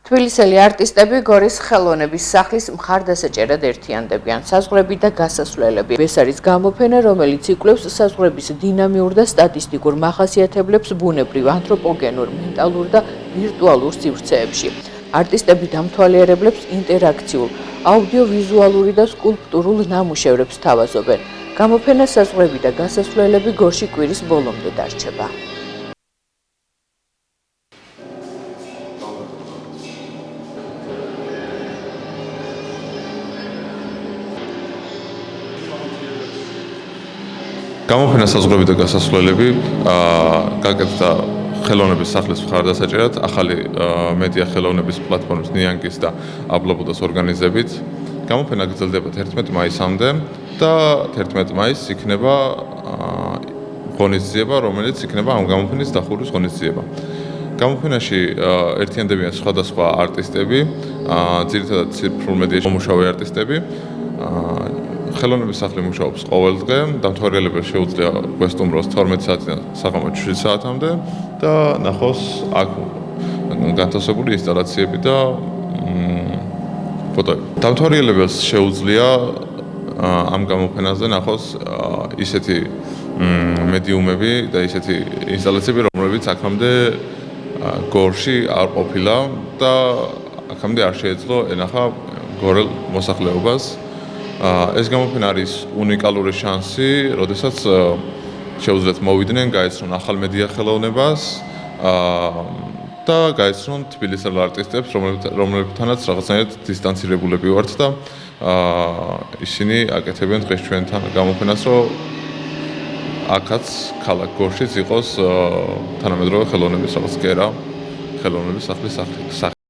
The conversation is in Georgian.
თბილისელი არტისტები გორის ხელოვნების სახლის მხარდასაჭერად ერთიანდებიან. საზღვრები და გასასვლელები. ეს არის გამოფენა, რომელიც იკვლევს საზღვრების დინამიურ და სტატისტიკურ მახასიათებლებს ბუნებრივ, ანთროპოგენურ, მენტალურ და ვირტუალურ სივრცეებში. არტისტები დამთვალიერებლებს ინტერაქციულ, აუდიოვიზუალური და სკულპტურულ ნამუშევრებს თავაზობენ. გამოფენა საზღვრები და გასასვლელები გორში კვირის ბოლომდე დარჩება. გამოფენა საზღვრები და გასასვლელები გაკეთდა ხელოვნების სახლის მხარდასაჭერად ახალი მედია ხელოვნების პლატფორმის ნიანგის და აბლაბუდას ორგანიზებით. გამოფენა გრძელდება 11 მაისამდე და 11 მაისს იქნება ღონისძიება, რომელიც იქნება ამ გამოფენის დახურვის ღონისძიება. გამოფენაში ერთიანდებიან სხვადასხვა არტისტები, ძირითადად ციფრულ მედიაში მომუშავე არტისტები. ხელოვნების სახლი მუშაობს ყოველ დღე, დამთვალიერებელს შეუძლია გვესტუმროს 12 საათიდან საღამოს 7 საათამდე და ნახოს აქ განთავსებული ინსტალაციები და ფოტოები. დამთვალიერებელს შეუძლია ამ გამოფენაზე ნახოს ისეთი მედიუმები და ისეთი ინსტალაციები, რომლებიც აქამდე გორში არ ყოფილა და აქამდე არ შეეძლო ენახა გორელ მოსახლეობას. ეს გამოფენა არის უნიკალური შანსი, როდესაც შეუძლიათ მოვიდნენ, გაეცნონ ახალ მედია ხელოვნებას და გაეცნონ თბილისელ არტისტებს, რომლებთანაც რაღაცნაირად დისტანცირებულები ვართ და ისინი აკეთებენ დღეს ჩვენთან გამოფენას, რომ აქაც ქალაქ გორშიც იყოს თანამედროვე ხელოვნების რაღაც კერა, ხელოვნების სახლის სახე.